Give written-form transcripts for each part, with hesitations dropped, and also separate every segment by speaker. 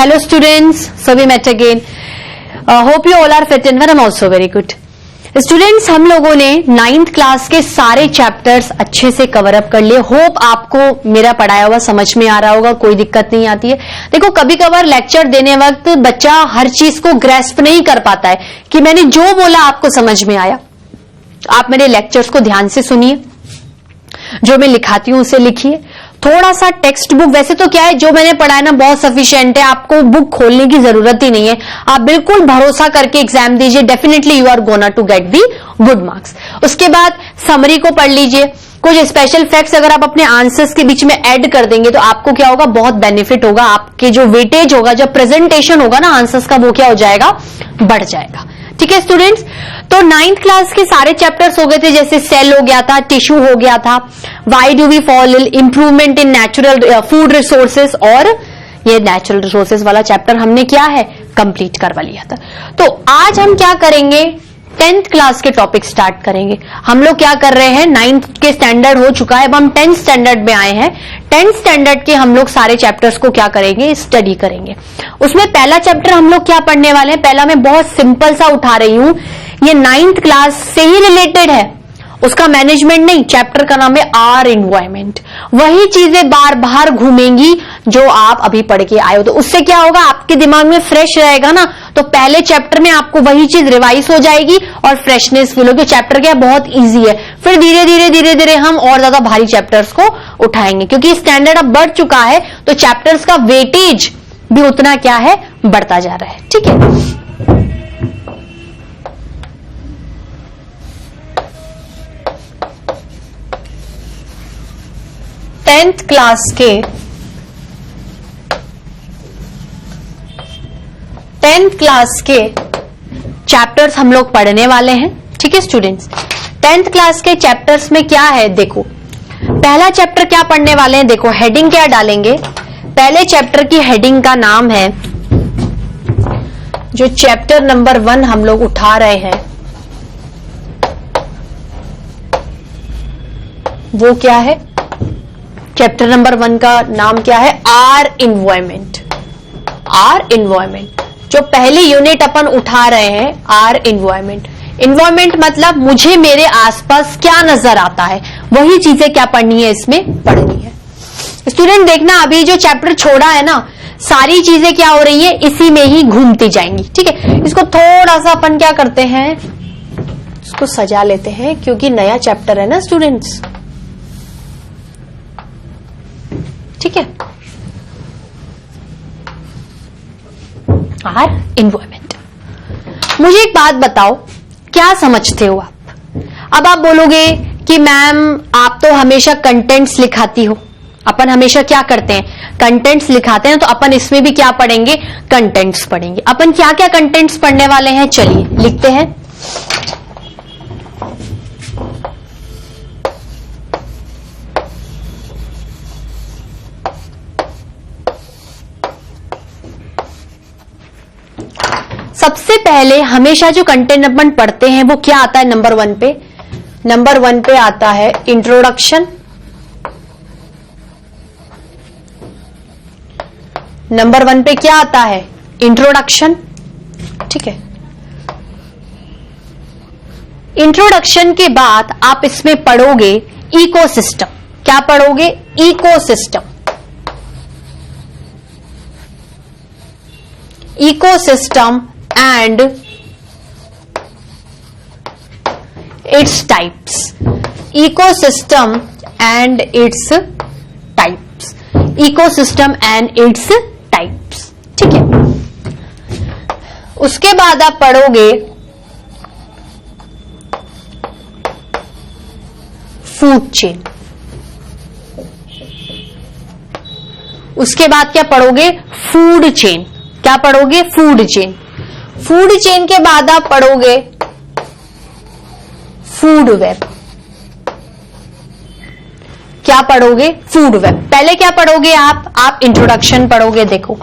Speaker 1: Hello students, so we met again. Hope you all are fit and well. I'm also very good. Students, हम लोगों ने 9th class के सारे chapters अच्छे से कवर अप कर लिए. होप आपको मेरा पढ़ाया हुआ समझ में आ रहा होगा, कोई दिक्कत नहीं आती है. देखो, कभी कभार लेक्चर देने वक्त बच्चा हर चीज को ग्रेस्प नहीं कर पाता है कि मैंने जो बोला आपको समझ में आया. आप मेरे लेक्चर्स को ध्यान से सुनिए, जो मैं लिखाती हूं उसे लिखिए. थोड़ा सा टेक्स्ट बुक, वैसे तो क्या है, जो मैंने पढ़ाया ना बहुत सफिशिएंट है, आपको बुक खोलने की जरूरत ही नहीं है. आप बिल्कुल भरोसा करके एग्जाम दीजिए, definitely you are gonna to get the good marks. उसके बाद समरी को पढ़ लीजिए. कुछ स्पेशल फैक्ट्स अगर आप अपने आंसर्स के बीच में ऐड कर देंगे तो आपको क्या होगा, बहुत बेनिफिट होगा. आपके जो वेटेज होगा, जो प्रेजेंटेशन होगा ना आंसर्स का, वो क्या हो जाएगा, बढ़ जाएगा. ठीक है स्टूडेंट्स, तो 9th क्लास के सारे चैप्टर्स हो गए थे. जैसे सेल हो गया था, टिश्यू हो गया था, why do we fall ill, improvement in natural food resources, और ये नेचुरल रिसोर्सेस वाला चैप्टर हमने क्या है, कंप्लीट करवा लिया था. तो आज हम क्या करेंगे, 10th क्लास के टॉपिक स्टार्ट करेंगे. हम लोग क्या कर रहे हैं, 9th के स्टैंडर्ड हो चुका है, अब हम 10th स्टैंडर्ड में आए हैं. 10th स्टैंडर्ड के हम लोग सारे चैप्टर्स को क्या करेंगे, स्टडी करेंगे. उसमें पहला चैप्टर हम लोग क्या पढ़ने वाले हैं, पहला मैं बहुत सिंपल सा उठा रही हूं, ये 9th क्लास से ही रिलेटेड है, उसका मैनेजमेंट नहीं. चैप्टर का नाम है आर एनवायरमेंट. वही चीजें बार बार घूमेंगी जो आप अभी पढ़ के आए हो. तो उससे क्या होगा, आपके दिमाग में फ्रेश रहेगा ना, तो पहले चैप्टर में आपको वही चीज रिवाइज हो जाएगी और फ्रेशनेस फील होगी. चैप्टर क्या बहुत इजी है. फिर धीरे धीरे हम और ज्यादा भारी चैप्टर्स को उठाएंगे, क्योंकि स्टैंडर्ड अब बढ़ चुका है, तो चैप्टर्स का वेटेज भी उतना क्या है, बढ़ता जा रहा है. ठीक है, टेंथ क्लास के चैप्टर्स हम लोग पढ़ने वाले हैं. ठीक है स्टूडेंट्स, 10th क्लास के चैप्टर्स में क्या है, देखो पहला चैप्टर क्या पढ़ने वाले हैं. देखो हेडिंग क्या डालेंगे, पहले चैप्टर की हेडिंग का नाम है, जो चैप्टर नंबर 1 हम लोग उठा रहे हैं वो क्या है, चैप्टर नंबर 1 का नाम क्या है, आर एनवायरमेंट. आर एनवायरमेंट, जो पहली यूनिट अपन उठा रहे हैं, आर एनवायरमेंट. एनवायरमेंट मतलब मुझे मेरे आसपास क्या नजर आता है, वही चीजें क्या पढ़नी है, इसमें पढ़नी है. स्टूडेंट देखना, अभी जो चैप्टर छोड़ा है ना, सारी चीजें क्या हो रही है, इसी में ही घूमती जाएंगी. ठीक है, इसको थोड़ा सा अपन क्या करते हैं, इसको सजा लेते हैं, क्योंकि नया चैप्टर है ना स्टूडेंट्स. ठीक है, आर एनवायरमेंट. मुझे एक बात बताओ, क्या समझते हो आप. अब आप बोलोगे कि मैम आप तो हमेशा कंटेंट्स लिखाती हो. अपन हमेशा क्या करते हैं, कंटेंट्स लिखाते हैं, तो अपन इसमें भी क्या पढ़ेंगे, कंटेंट्स पढ़ेंगे. अपन क्या क्या कंटेंट्स पढ़ने वाले हैं, चलिए लिखते हैं. सबसे पहले हमेशा जो कंटेंट अपन पढ़ते हैं वो क्या आता है, नंबर 1 पे. नंबर 1 पे आता है इंट्रोडक्शन. नंबर 1 पे क्या आता है, इंट्रोडक्शन. ठीक है, इंट्रोडक्शन के बाद आप इसमें पढ़ोगे इकोसिस्टम. क्या पढ़ोगे, ecosystem. Ecosystem and its types. Ecosystem and its types. Ecosystem and its types. ठीक है, उसके बाद आप पढ़ोगे फूड चेन. उसके बाद क्या पढ़ोगे, फूड चेन. क्या पढ़ोगे, फूड चेन. फूड चेन के बाद आप पढ़ोगे फूड वेब. क्या पढ़ोगे, फूड वेब. पहले क्या पढ़ोगे आप इंट्रोडक्शन पढ़ोगे. देखो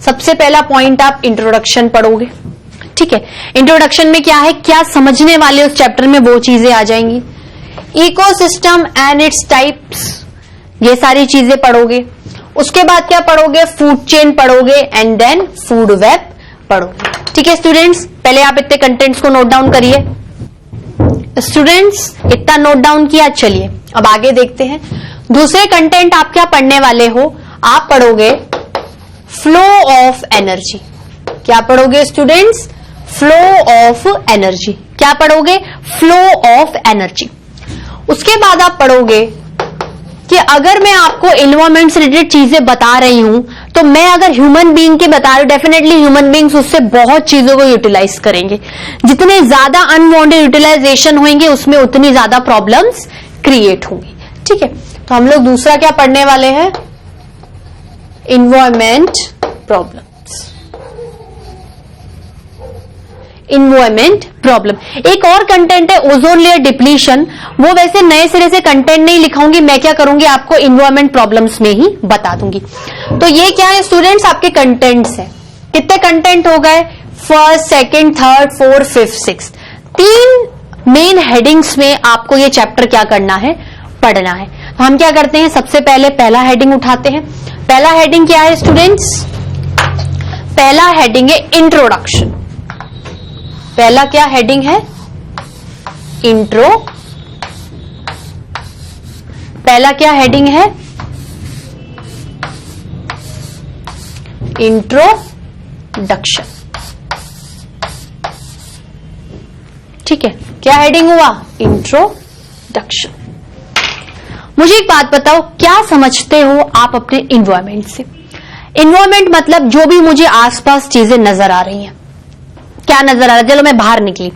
Speaker 1: सबसे पहला पॉइंट आप इंट्रोडक्शन पढ़ोगे. ठीक है, इंट्रोडक्शन में क्या है, क्या समझने वाले उस चैप्टर में, वो चीजें आ जाएंगी. इकोसिस्टम एंड इट्स टाइप्स, ये सारी चीजें पढ़ोगे. उसके बाद क्या पढ़ोगे, फूड चेन पढ़ोगे एंड देन फूड वेब पढ़ोगे। ठीक है स्टूडेंट्स, पहले आप इतने कंटेंट्स को नोट डाउन करिए। स्टूडेंट्स इतना नोट डाउन किया, चलिए अब आगे देखते हैं। दूसरे कंटेंट आप क्या पढ़ने वाले हो, आप पढ़ोगे फ्लो ऑफ एनर्जी। क्या पढ़ोगे स्टूडेंट्स, फ्लो ऑफ एनर्जी। क्या पढ़ोगे, फ्लो ऑफ एनर्जी। उसके बाद आप पढ़ोगे कि अगर मैं आपको एनवायरमेंट से रिलेटेड चीजें बता रही हूं तो मैं अगर ह्यूमन बीइंग की बता रही हूं, डेफिनेटली ह्यूमन बीइंग्स उससे बहुत चीजों को यूटिलाइज करेंगे। जितने ज्यादा अनवांटेड यूटिलाइजेशन होंगे उसमें उतनी ज्यादा प्रॉब्लम्स क्रिएट होंगी। ठीक है, तो हम लोग दूसरा क्या पढ़ने वाले हैं, एनवायरमेंट प्रॉब्लम्स। Environment problem. एक और कंटेंट है ओजोन लेयर डिप्लीशन, वो वैसे नए सिरे से कंटेंट नहीं लिखाऊंगी, मैं क्या करूंगी आपको इन्वायरमेंट प्रॉब्लम्स में ही बता दूंगी। तो ये क्या है स्टूडेंट्स, आपके कंटेंट्स है। कितने कंटेंट हो गए, first, second, third, fourth, fifth, sixth, 3 main headings में आपको ये चैप्टर क्या करना है, पढ़ना है। तो हम क्या करते हैं, सबसे पहले पहला हेडिंग उठाते हैं। पहला हेडिंग क्या है स्टूडेंट्स, पहला हेडिंग है इंट्रोडक्शन। पहला क्या हेडिंग है, इंट्रो। पहला क्या हेडिंग है, इंट्रोडक्शन। ठीक है, क्या हेडिंग हुआ, इंट्रोडक्शन। मुझे एक बात बताओ, क्या समझते हो आप अपने इन्वायरमेंट से। इन्वायरमेंट मतलब जो भी मुझे आसपास चीजें नजर आ रही हैं। क्या नजर आ रहा है, चलो मैं बाहर निकली,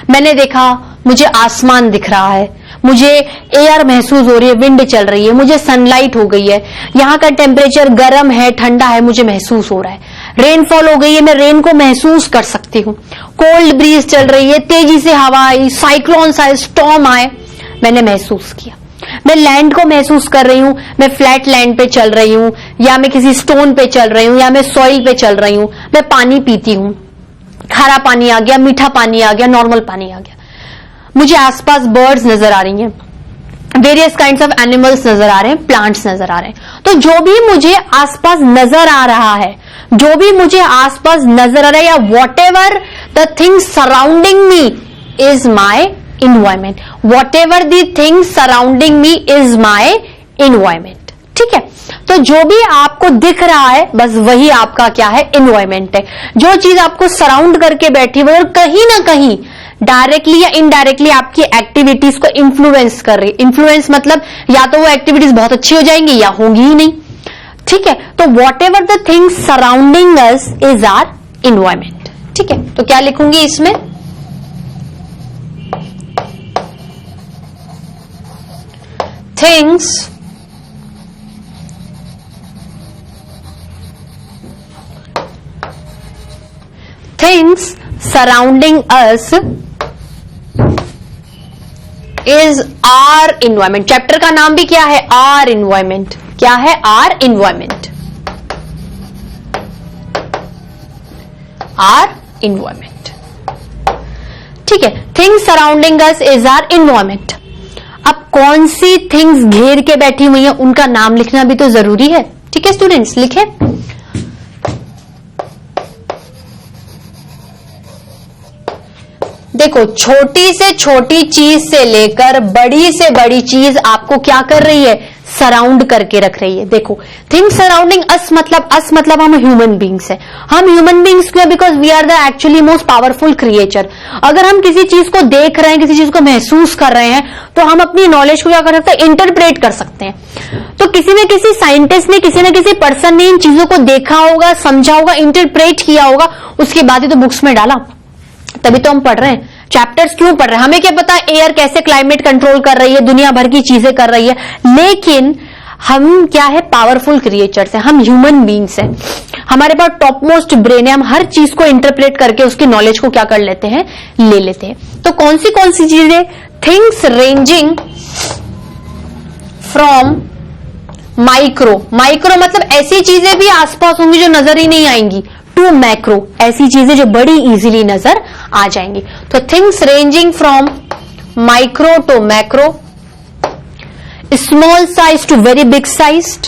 Speaker 1: मैंने देखा मुझे आसमान दिख रहा है, मुझे एयर महसूस हो रही है, विंड चल रही है, मुझे सनलाइट हो गई है, यहाँ का टेम्परेचर गर्म है ठंडा है मुझे महसूस हो रहा है, रेनफॉल हो गई है, मैं रेन को महसूस कर सकती हूँ, कोल्ड ब्रीज चल रही है, तेजी से हवा आई, साइक्लोन्स आए, स्टॉर्म आए, मैंने महसूस किया। मैं लैंड को महसूस कर रही हूं, मैं फ्लैट लैंड पे चल रही हूं, या मैं किसी स्टोन पे चल रही हूं, या मैं सॉइल पे चल रही हूं, मैं पानी पीती हूं, खारा पानी आ गया, मीठा पानी आ गया, नॉर्मल पानी आ गया, मुझे आसपास बर्ड्स नजर आ रही हैं, वेरियस काइंड्स ऑफ एनिमल्स नजर आ रहे हैं, प्लांट्स नजर आ रहे हैं। तो जो भी मुझे आसपास नजर आ रहा है, जो भी मुझे आसपास नजर आ रहा है, या what ever the things surrounding me is my environment. What ever the things surrounding me is my environment. ठीक है, तो जो भी आपको दिख रहा है बस वही आपका क्या है, इन्वायरमेंट है। जो चीज आपको सराउंड करके बैठी हुई और कहीं ना कहीं डायरेक्टली या इनडायरेक्टली आपकी एक्टिविटीज को इन्फ्लुएंस कर रही है। इन्फ्लुएंस मतलब या तो वो एक्टिविटीज बहुत अच्छी हो जाएंगी या होंगी ही नहीं। ठीक है, तो what ever the things surrounding us is are environment. ठीक है, तो क्या लिखूंगी इसमें, things surrounding us is our environment। Chapter का नाम भी क्या है, our environment। क्या है, our environment। our environment। ठीक है, things surrounding us is our environment। अब कौन सी थिंग्स घेर के बैठी हुई है उनका नाम लिखना भी तो जरूरी है। ठीक है स्टूडेंट्स, लिखें। देखो, छोटी से छोटी चीज से लेकर बड़ी से बड़ी चीज आपको क्या कर रही है, सराउंड करके रख रही है। देखो, थिंग्स सराउंडिंग अस मतलब हम ह्यूमन बींग्स हैं। हम ह्यूमन बींग्स क्यों, because we are the actually most powerful creature. अगर हम किसी चीज को देख रहे हैं, किसी चीज को महसूस कर रहे हैं, तो हम अपनी नॉलेज को क्या कर सकते हैं, इंटरप्रेट कर सकते हैं। तो किसी न किसी साइंटिस्ट ने, किसी न किसी पर्सन ने इन चीजों को देखा होगा, समझा होगा, इंटरप्रेट किया होगा, उसके बाद ही तो बुक्स में डाला, तभी तो हम पढ़ रहे हैं। चैप्टर्स क्यों पढ़ रहे हैं, हमें क्या पता एयर कैसे क्लाइमेट कंट्रोल कर रही है, दुनिया भर की चीजें कर रही है, लेकिन हम क्या है, पावरफुल क्रिएचर्स हैं, हम ह्यूमन बींग्स हैं, हमारे पास टॉप मोस्ट ब्रेन है, हम हर चीज को इंटरप्रेट करके उसकी नॉलेज को क्या कर लेते हैं, ले लेते हैं। तो कौन सी चीजें, थिंग्स रेंजिंग फ्रॉम माइक्रो मतलब ऐसी चीजें भी आसपास होंगी जो नजर ही नहीं आएंगी, टू मैक्रो, ऐसी चीजें जो बड़ी इजीली नजर आ जाएंगी। तो things ranging from micro to macro, small size to very big sized,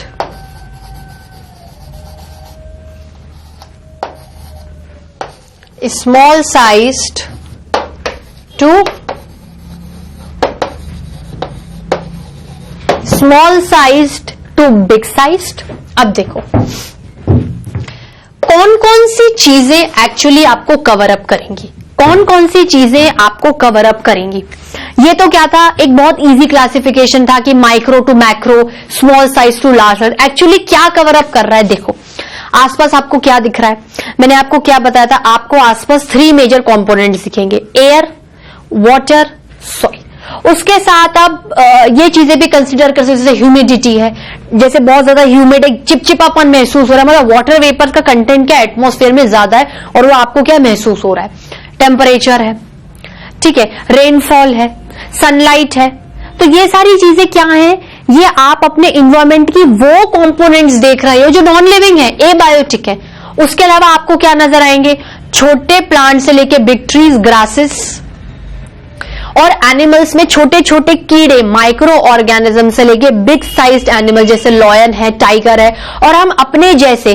Speaker 1: small sized to small sized to big sized. अब देखो कौन कौन सी चीजें एक्चुअली आपको कवर अप करेंगी, कौन कौन सी चीजें आपको कवर अप करेंगी। ये तो क्या था, एक बहुत इजी क्लासिफिकेशन था कि micro to macro, small size to large size. Actually क्या कवर अप कर रहा है, देखो आसपास आपको क्या दिख रहा है। मैंने आपको क्या बताया था, आपको आसपास 3 मेजर कंपोनेंट्स दिखेंगे, एयर, वाटर, सॉइल। उसके साथ आप ये चीजें भी कंसीडर कर सकते, जैसे ह्यूमिडिटी है, जैसे बहुत ज्यादा ह्यूमिड, एक चिपचिपापन महसूस हो रहा है, मतलब वाटर वेपर का कंटेंट क्या एटमॉस्फेयर में ज्यादा है और वो आपको क्या महसूस हो रहा है। टेम्परेचर है, ठीक है, रेनफॉल है, सनलाइट है। तो ये सारी चीजें क्या है, ये आप अपने इन्वायरमेंट की वो कंपोनेंट्स देख रहे हो जो नॉन लिविंग है, एबायोटिक है। उसके अलावा आपको क्या नजर आएंगे, छोटे प्लांट से लेके बिग ट्रीज, ग्रासेस, और एनिमल्स में छोटे छोटे कीड़े, माइक्रो ऑर्गेनिज्म से लेके बिग साइज्ड एनिमल जैसे लॉयन है, टाइगर है। और हम अपने जैसे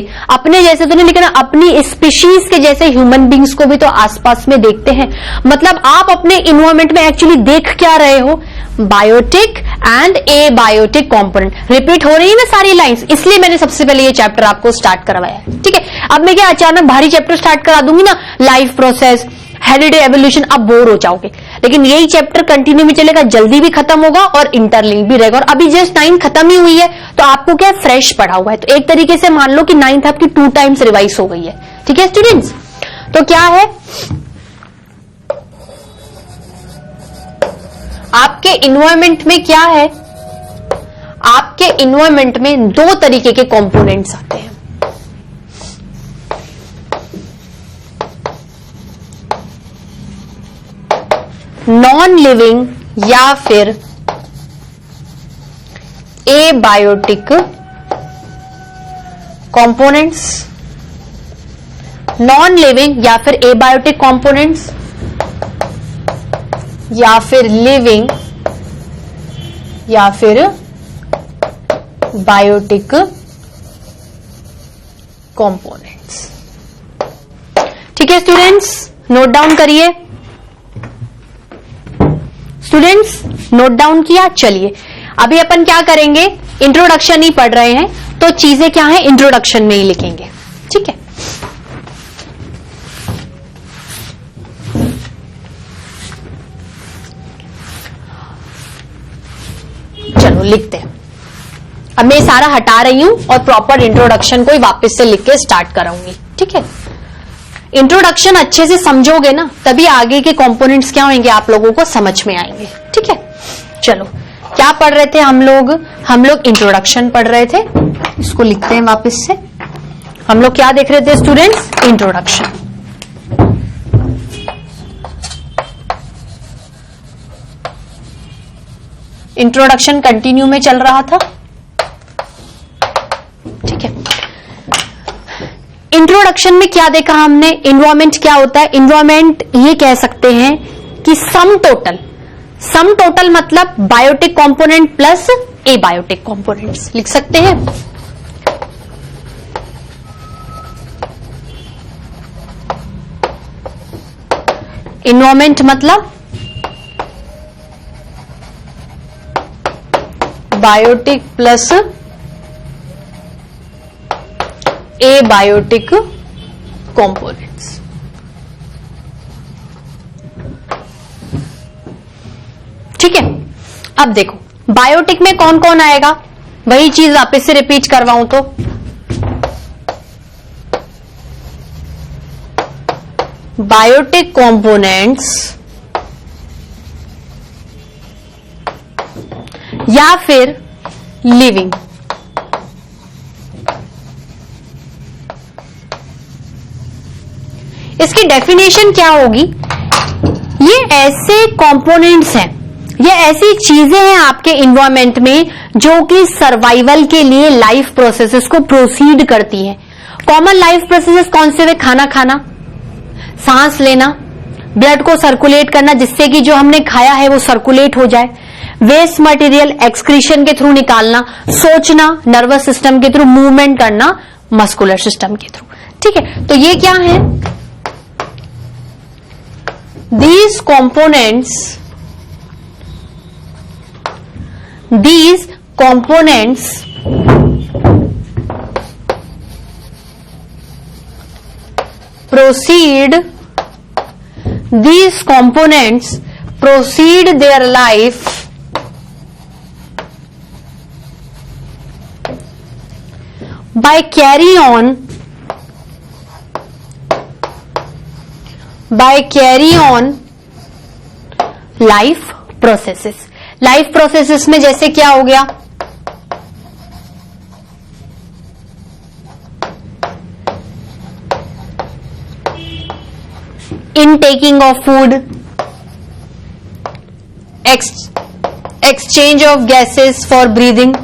Speaker 1: तो नहीं, लेकिन अपनी स्पीशीज के जैसे ह्यूमन बींग्स को भी तो आसपास में देखते हैं। मतलब आप अपने इन्वायरमेंट में एक्चुअली देख क्या रहे हो, biotic and abiotic component. Repeat हो रही है ना सारी लाइंस, इसलिए मैंने सबसे पहले ये चैप्टर आपको स्टार्ट करवाया है, ठीक है। अब मैं क्या अचानक भारी चैप्टर स्टार्ट करा दूंगी ना, लाइफ प्रोसेस, हेरिडिटी, एवोल्यूशन, अब बोर हो जाओगे। लेकिन यही चैप्टर कंटिन्यू में चलेगा, जल्दी भी खत्म होगा और इंटरलिंक भी रहेगा। और अभी जस्ट 9 खत्म ही हुई है, तो आपको क्या फ्रेश पढ़ा हुआ है। तो एक तरीके से मान लो कि 9th आपकी 2 टाइम्स रिवाइज हो गई है, ठीक है स्टूडेंट्स। तो क्या है, आपके इन्वायरमेंट में क्या है, आपके इन्वायरमेंट में 2 तरीके के कंपोनेंट्स आते हैं। नॉन लिविंग या फिर एबायोटिक कंपोनेंट्स, नॉन लिविंग या फिर एबायोटिक कंपोनेंट्स, या फिर लिविंग या फिर बायोटिक कंपोनेंट्स। ठीक है स्टूडेंट्स, नोट डाउन करिए। स्टूडेंट्स नोट डाउन किया। चलिए अभी अपन क्या करेंगे, इंट्रोडक्शन ही पढ़ रहे हैं तो चीजें क्या है इंट्रोडक्शन में ही लिखेंगे, ठीक है। चलो लिखते हैं। अब मैं सारा हटा रही हूं और प्रॉपर इंट्रोडक्शन को ही वापस से लिख के स्टार्ट कराऊंगी, ठीक है। इंट्रोडक्शन अच्छे से समझोगे ना, तभी आगे के कंपोनेंट्स क्या होंगे आप लोगों को समझ में आएंगे, ठीक है। चलो क्या पढ़ रहे थे हम लोग इंट्रोडक्शन पढ़ रहे थे। इसको लिखते हैं वापस से। हम लोग क्या देख रहे थे स्टूडेंट्स, इंट्रोडक्शन। इंट्रोडक्शन कंटिन्यू में चल रहा था, ठीक है। इंट्रोडक्शन में क्या देखा हमने, इन्वायरमेंट क्या होता है। इन्वायरमेंट ये कह सकते हैं कि सम टोटल मतलब biotic component plus abiotic components लिख सकते हैं। इन्वायरमेंट मतलब बायोटिक प्लस एबायोटिक कंपोनेंट्स। ठीक है। अब देखो बायोटिक में कौन कौन आएगा, वही चीज वापस से रिपीट करवाऊं तो बायोटिक कंपोनेंट्स या फिर लिविंग। इसकी डेफिनेशन क्या होगी, ये ऐसे कंपोनेंट्स हैं, ये ऐसी चीजें हैं आपके इन्वायरमेंट में जो कि सर्वाइवल के लिए लाइफ प्रोसेसेस को प्रोसीड करती हैं। कॉमन लाइफ प्रोसेसेस कौन से हुए, खाना खाना, सांस लेना, ब्लड को सर्कुलेट करना जिससे कि जो हमने खाया है वो सर्कुलेट हो जाए, वेस्ट मटेरियल एक्सक्रीशन के थ्रू निकालना, सोचना नर्वस सिस्टम के थ्रू, मूवमेंट करना मस्कुलर सिस्टम के थ्रू। ठीक है, तो ये क्या है, these components proceed their life by carry on life processes में जैसे क्या हो गया, intaking of food, exchange of gases for breathing,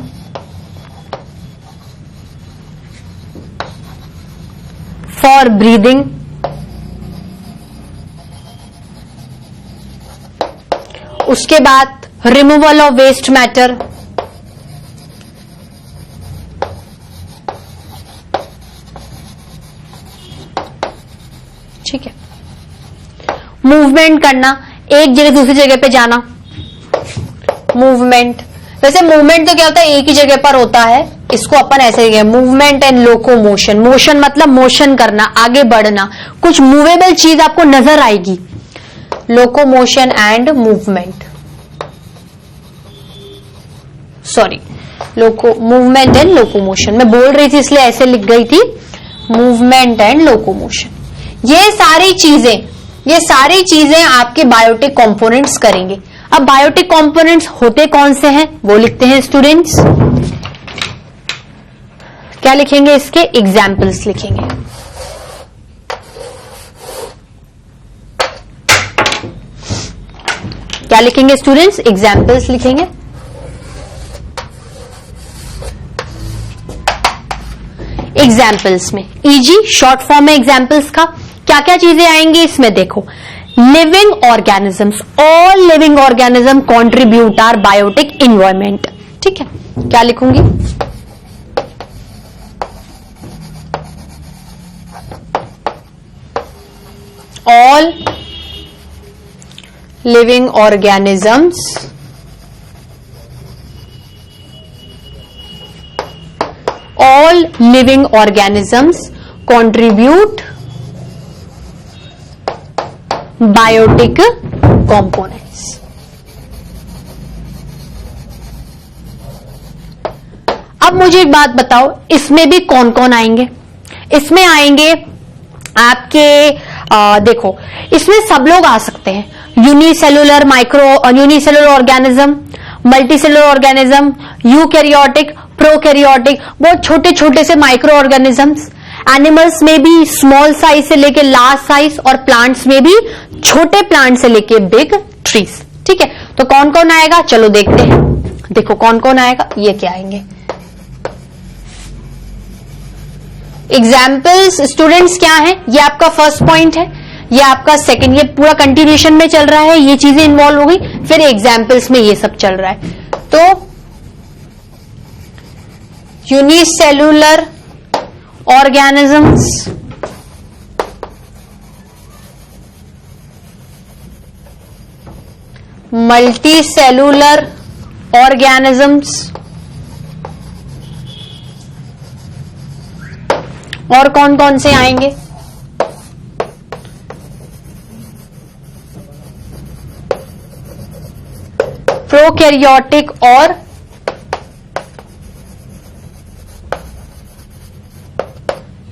Speaker 1: उसके बाद रिमूवल ऑफ वेस्ट मैटर, ठीक है, मूवमेंट करना, एक जगह दूसरी जगह पे जाना, मूवमेंट। वैसे मूवमेंट तो क्या होता है, एक ही जगह पर होता है, इसको अपन ऐसे ही मूवमेंट एंड लोकोमोशन। मोशन मतलब मोशन करना, आगे बढ़ना, कुछ मूवेबल चीज आपको नजर आएगी, locomotion and movement, sorry movement and locomotion. मैं बोल रही थी इसलिए ऐसे लिख गई थी, मूवमेंट एंड लोकोमोशन। ये सारी चीजें आपके बायोटिक कंपोनेंट्स करेंगे। अब बायोटिक कंपोनेंट्स होते कौन से हैं वो लिखते हैं स्टूडेंट्स। क्या लिखेंगे, इसके एग्जाम्पल्स लिखेंगे। क्या लिखेंगे स्टूडेंट्स, एग्जाम्पल्स लिखेंगे। एग्जाम्पल्स में ईजी शॉर्ट फॉर्म में एग्जाम्पल्स का क्या क्या चीजें आएंगी इसमें, देखो, living organisms, all living organism contribute are biotic environment, ठीक है। क्या लिखूंगी, all living organisms contribute biotic components। अब मुझे एक बात बताओ, इसमें भी कौन कौन आएंगे। इसमें आएंगे आपके देखो, इसमें सब लोग आ सकते हैं, unicellular organism, multicellular organism, eukaryotic, prokaryotic, बहुत छोटे छोटे से माइक्रो ऑर्गेनिजम्स। एनिमल्स में भी स्मॉल साइज से लेके लार्ज साइज, और प्लांट्स में भी छोटे प्लांट से लेके बिग ट्रीज, ठीक है। तो कौन कौन आएगा, चलो देखते हैं। देखो कौन कौन आएगा, ये क्या आएंगे एग्जाम्पल्स स्टूडेंट्स। क्या है, ये आपका फर्स्ट पॉइंट है, ये आपका सेकंड, ये पूरा कंटिन्यूएशन में चल रहा है, ये चीजें इन्वॉल्व हो गई, फिर एग्जाम्पल्स में ये सब चल रहा है। तो यूनिसेलुलर ऑर्गेनिजम्स, मल्टीसेलुलर ऑर्गेनिजम्स, और कौन कौन से आएंगे, प्रोकैरियोटिक और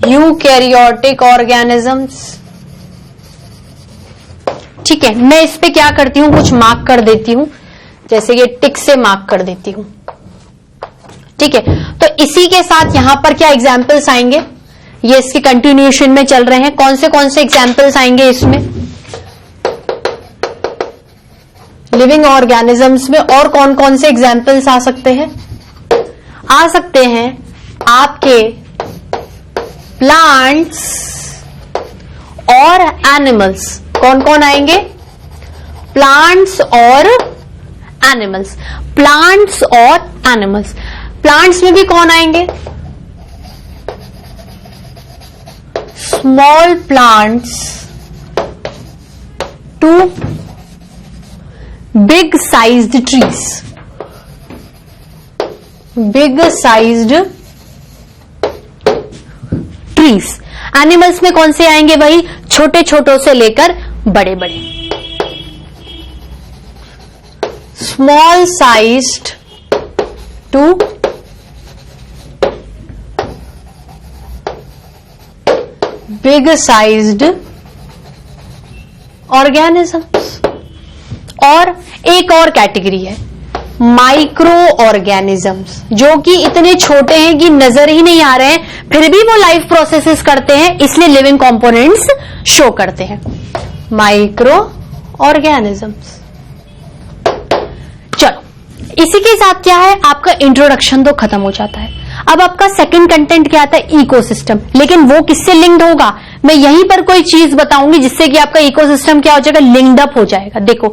Speaker 1: यूकैरियोटिक ऑर्गेनिजम्स, ठीक है। मैं इस पे क्या करती हूं, कुछ मार्क कर देती हूं, जैसे ये टिक से मार्क कर देती हूं, ठीक है। तो इसी के साथ यहां पर क्या एग्जाम्पल्स आएंगे, ये इसके कंटिन्यूएशन में चल रहे हैं। कौन से एग्जाम्पल्स आएंगे इसमें, लिविंग ऑर्गेनिजम्स में, और कौन कौन से एग्जाम्पल्स आ सकते हैं, आपके प्लांट्स और एनिमल्स। कौन कौन आएंगे, प्लांट्स और एनिमल्स, प्लांट्स और एनिमल्स। प्लांट्स में भी कौन आएंगे, small plants to big sized trees, big sized trees. Animals में कौन से आएंगे? वही छोटे छोटों से लेकर बड़े बड़े। Small sized to big sized organisms. और एक और कैटेगरी है माइक्रो ऑर्गेनिजम्स, जो कि इतने छोटे हैं कि नजर ही नहीं आ रहे हैं, फिर भी वो लाइफ प्रोसेसेस करते हैं, इसलिए लिविंग कंपोनेंट्स शो करते हैं। Micro organisms. चलो, इसी के साथ क्या है, आपका इंट्रोडक्शन तो खत्म हो जाता है। अब आपका सेकंड कंटेंट क्या आता है? इकोसिस्टम। लेकिन वो किससे लिंक्ड होगा? मैं यहीं पर कोई चीज बताऊंगी जिससे कि आपका इकोसिस्टम क्या हो जाएगा? लिंक्ड अप हो जाएगा। देखो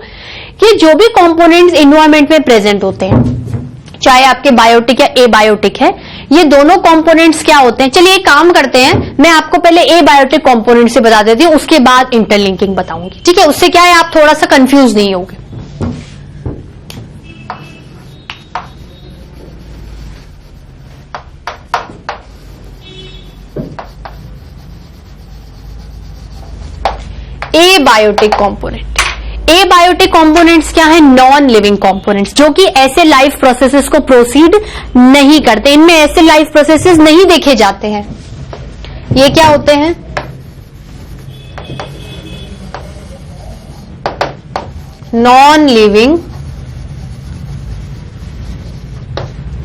Speaker 1: कि जो भी कंपोनेंट्स एनवायरमेंट में प्रेजेंट होते हैं, चाहे आपके बायोटिक या एबायोटिक है, ये दोनों कंपोनेंट्स क्या होते हैं? चलिए एक काम करते हैं, मैं आपको पहले एबायोटिक कंपोनेंट से बता देती हूं, उसके बाद इंटरलिंकिंग बताऊंगी। ठीक है, उससे क्या है, आप थोड़ा सा कंफ्यूज नहीं होगे। Abiotic component. एबायोटिक कंपोनेंट्स क्या है? नॉन लिविंग कंपोनेंट्स, जो कि ऐसे लाइफ प्रोसेसेस को प्रोसीड नहीं करते, इनमें ऐसे लाइफ प्रोसेसेस नहीं देखे जाते हैं। ये क्या होते हैं? Non living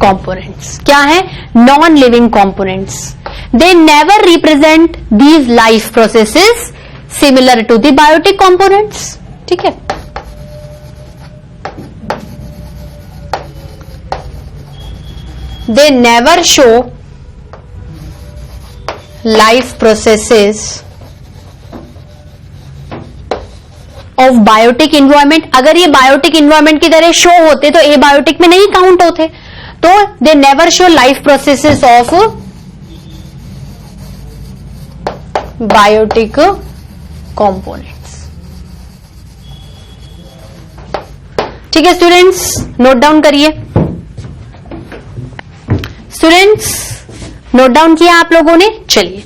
Speaker 1: components. क्या है? Non living components. They never represent these life processes similar to the biotic components. ठीक है, they never show life processes of biotic environment. अगर ये बायोटिक इन्वायरमेंट की तरह शो होते तो एबायोटिक में नहीं काउंट होते। तो they never show life processes of biotic components. ठीक है स्टूडेंट्स, नोट डाउन करिए। स्टूडेंट्स नोट डाउन किया आप लोगों ने? चलिए,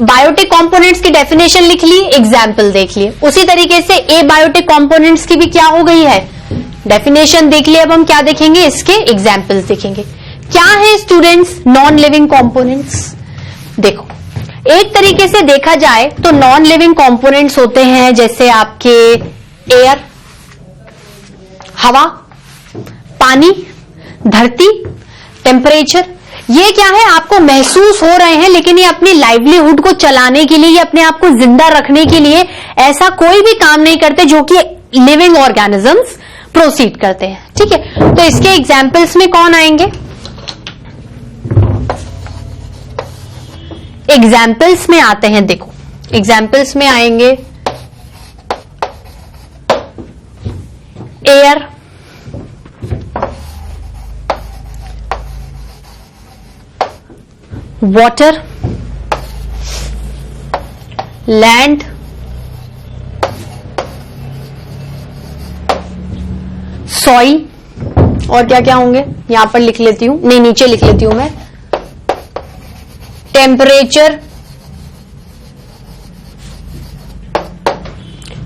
Speaker 1: बायोटिक कंपोनेंट्स की डेफिनेशन लिख ली, एग्जाम्पल देख लिए। उसी तरीके से एबायोटिक कंपोनेंट्स की भी क्या हो गई है? डेफिनेशन देख लिए। अब हम क्या देखेंगे? इसके एग्जाम्पल्स देखेंगे। क्या है स्टूडेंट्स नॉन लिविंग कंपोनेंट्स? देखो, एक तरीके से देखा जाए तो नॉन लिविंग कंपोनेंट्स होते हैं जैसे आपके एयर, हवा, पानी, धरती, टेम्परेचर। ये क्या है? आपको महसूस हो रहे हैं, लेकिन ये अपनी लाइवलीहुड को चलाने के लिए, ये अपने आप को जिंदा रखने के लिए ऐसा कोई भी काम नहीं करते जो कि लिविंग ऑर्गेनिजम्स प्रोसीड करते हैं। ठीक है, तो इसके एग्जाम्पल्स में कौन आएंगे? एग्जाम्पल्स में आते हैं, देखो एग्जाम्पल्स में आएंगे एयर, वाटर, लैंड, सॉइल, और क्या क्या होंगे यहां पर लिख लेती हूं, नहीं नीचे लिख लेती हूं मैं, टेम्परेचर,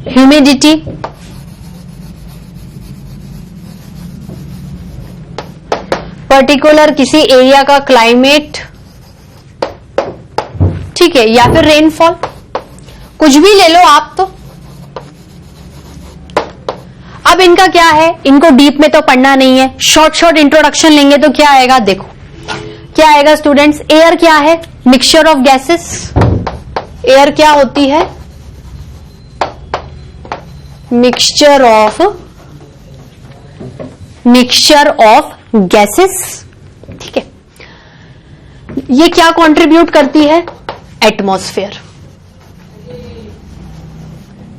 Speaker 1: ह्यूमिडिटी, पर्टिकुलर किसी एरिया का क्लाइमेट, ठीक है, या फिर रेनफॉल, कुछ भी ले लो आप। तो अब इनका क्या है, इनको डीप में तो पढ़ना नहीं है, शॉर्ट शॉर्ट इंट्रोडक्शन लेंगे तो क्या आएगा, देखो क्या आएगा स्टूडेंट्स। एयर क्या है? Mixture of gases. एयर क्या होती है? Mixture of gases. ठीक है, ये क्या कंट्रीब्यूट करती है? एटमॉस्फेयर।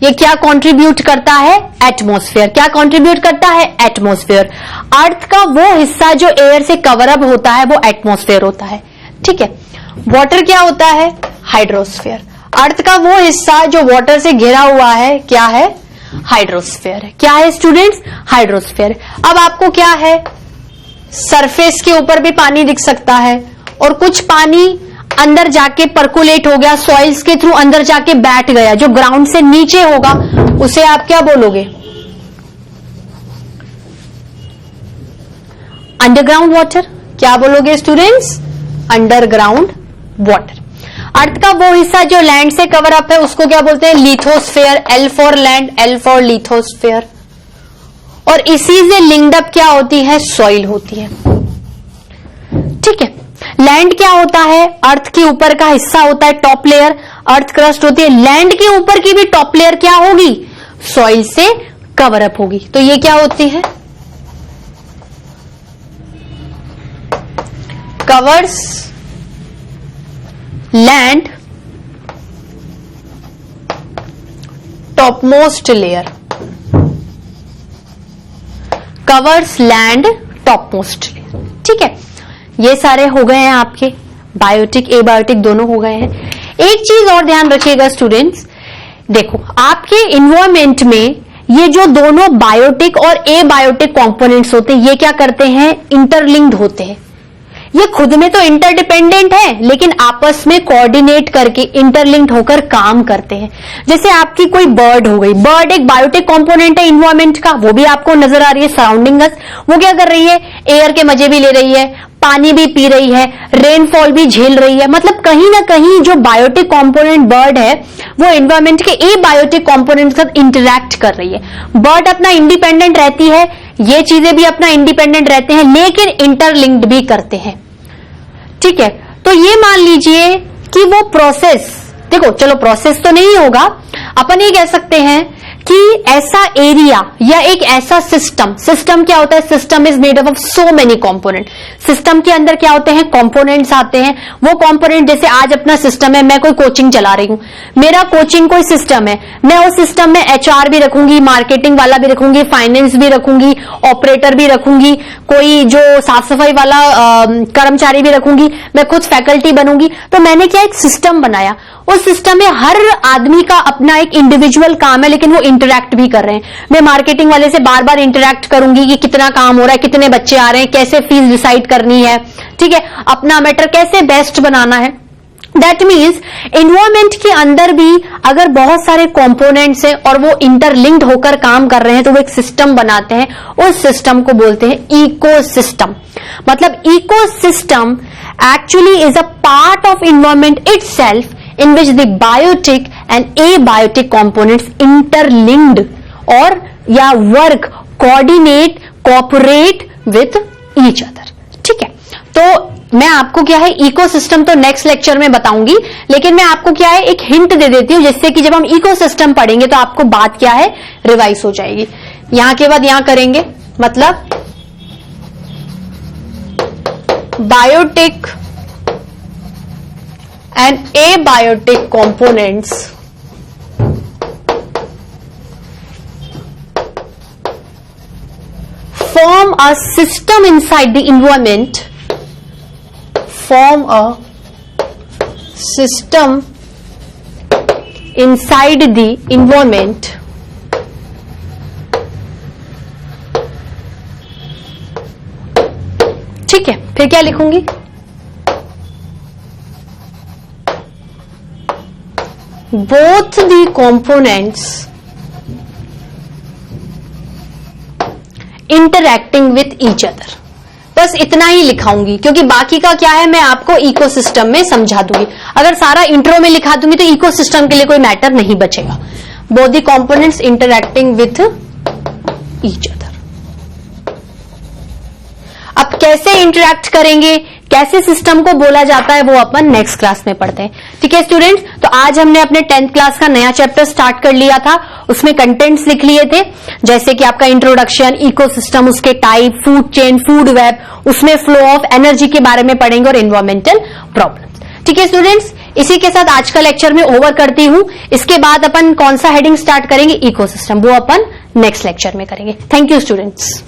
Speaker 1: ये क्या कंट्रीब्यूट करता है? एटमॉस्फेयर। क्या कंट्रीब्यूट करता है? एटमॉस्फेयर। अर्थ का वो हिस्सा जो एयर से कवर अप होता है वो एटमॉस्फेयर होता है। ठीक है, वाटर क्या होता है? हाइड्रोस्फेयर। अर्थ का वो हिस्सा जो वाटर से घिरा हुआ है क्या है? हाइड्रोस्फीयर है। क्या है स्टूडेंट्स? हाइड्रोस्फीयर। अब आपको क्या है, सरफेस के ऊपर भी पानी दिख सकता है और कुछ पानी अंदर जाके परकुलेट हो गया, सॉइल्स के थ्रू अंदर जाके बैठ गया, जो ग्राउंड से नीचे होगा उसे आप क्या बोलोगे? Underground water. क्या बोलोगे स्टूडेंट्स? Underground water. अर्थ का वो हिस्सा जो लैंड से कवर अप है उसको क्या बोलते हैं? Lithosphere. L for land, L for lithosphere. और इसी से लिंक्ड अप क्या होती है? सॉइल होती है। ठीक है। लैंड क्या होता है? अर्थ के ऊपर का हिस्सा होता है, टॉप लेयर, अर्थ क्रस्ट होती है। लैंड के ऊपर की भी टॉप लेयर क्या होगी? सॉइल से कवर अप होगी। तो ये क्या होती है? Covers land topmost layer. Covers land topmost layer. ठीक है, ये सारे हो गए हैं आपके, बायोटिक एबायोटिक दोनों हो गए हैं। एक चीज और ध्यान रखिएगा स्टूडेंट्स, देखो आपके इन्वायरमेंट में ये जो दोनों बायोटिक और एबायोटिक कंपोनेंट्स होते हैं ये क्या करते हैं? इंटरलिंक्ड होते हैं। ये खुद में तो इंटरडिपेंडेंट है लेकिन आपस में कोऑर्डिनेट करके इंटरलिंक्ड होकर काम करते हैं। जैसे आपकी कोई बर्ड हो गई, बर्ड एक बायोटिक कंपोनेंट है इन्वायरमेंट का, वो भी आपको नजर आ रही है सराउंडिंग अस। वो क्या कर रही है? एयर के मजे भी ले रही है, पानी भी पी रही है, रेनफॉल भी झेल रही है। मतलब कहीं ना कहीं जो बायोटिक कंपोनेंट बर्ड है वो एनवायरमेंट के एबायोटिक कंपोनेंट के साथ इंटरैक्ट कर रही है। बर्ड अपना इंडिपेंडेंट रहती है, ये चीजें भी अपना इंडिपेंडेंट रहते हैं लेकिन इंटरलिंक्ड भी करते हैं। ठीक है, तो ये मान लीजिए कि वो प्रोसेस, देखो चलो प्रोसेस तो नहीं होगा, अपन ये कह सकते हैं कि ऐसा एरिया या एक ऐसा सिस्टम, सिस्टम क्या होता है? System is made up of so many component. System के अंदर क्या होते हैं? कंपोनेंट्स आते हैं। वो कंपोनेंट जैसे आज अपना सिस्टम है, मैं कोई कोचिंग चला रही हूं, मेरा कोचिंग कोई सिस्टम है, मैं उस सिस्टम में एचआर भी रखूंगी, मार्केटिंग वाला भी रखूंगी, फाइनेंस भी रखूंगी, ऑपरेटर भी रखूंगी, कोई जो साफ सफाई वाला कर्मचारी भी रखूंगी, मैं खुद फैकल्टी बनूंगी। तो मैंने क्या एक सिस्टम बनाया, उस सिस्टम में हर आदमी का अपना एक इंडिविजुअल काम है लेकिन वो इंटरैक्ट भी कर रहे हैं। मैं मार्केटिंग वाले से बार बार इंटरैक्ट करूंगी कि कितना काम हो रहा है, कितने बच्चे आ रहे हैं, कैसे फीस डिसाइड करनी है, ठीक है, अपना मैटर कैसे बेस्ट बनाना है। दैट मीन्स एनवायरमेंट के अंदर भी अगर बहुत सारे कंपोनेंट्स हैं और वो इंटरलिंक्ड होकर काम कर रहे हैं तो वो एक सिस्टम बनाते हैं। उस सिस्टम को बोलते हैं इकोसिस्टम। मतलब ecosystem actually is a part of environment itself in which the biotic and abiotic components interlinked और या work, coordinate, cooperate with each other। ठीक है, तो मैं आपको क्या है इकोसिस्टम तो नेक्स्ट लेक्चर में बताऊंगी, लेकिन मैं आपको क्या है एक हिंट दे देती हूं जिससे कि जब हम इकोसिस्टम पढ़ेंगे तो आपको बात क्या है रिवाइज हो जाएगी। यहां के बाद यहां करेंगे, मतलब biotic and abiotic components form a system inside the environment, form a system inside the environment ठीक है, फिर क्या लिखूंगी? Both the components interacting with each other। बस इतना ही लिखाऊंगी क्योंकि बाकी का क्या है मैं आपको इकोसिस्टम में समझा दूंगी। अगर सारा इंट्रो में लिखा दूंगी तो इकोसिस्टम के लिए कोई मैटर नहीं बचेगा। Both the components interacting with each other। अब कैसे इंटरैक्ट करेंगे, कैसे सिस्टम को बोला जाता है वो अपन नेक्स्ट क्लास में पढ़ते हैं। ठीक है स्टूडेंट्स, तो आज हमने अपने 10th क्लास का नया चैप्टर स्टार्ट कर लिया था। उसमें कंटेंट्स लिख लिए थे जैसे कि आपका इंट्रोडक्शन, इकोसिस्टम, उसके type, food chain, food web, उसमें फ्लो ऑफ एनर्जी के बारे में पढ़ेंगे और एनवायरमेंटल प्रॉब्लम्स। ठीक है स्टूडेंट्स, इसी के साथ आज का लेक्चर में ओवर करती हूं। इसके बाद अपन कौन सा हेडिंग स्टार्ट करेंगे? इकोसिस्टम, वो अपन नेक्स्ट लेक्चर में करेंगे। Thank you students.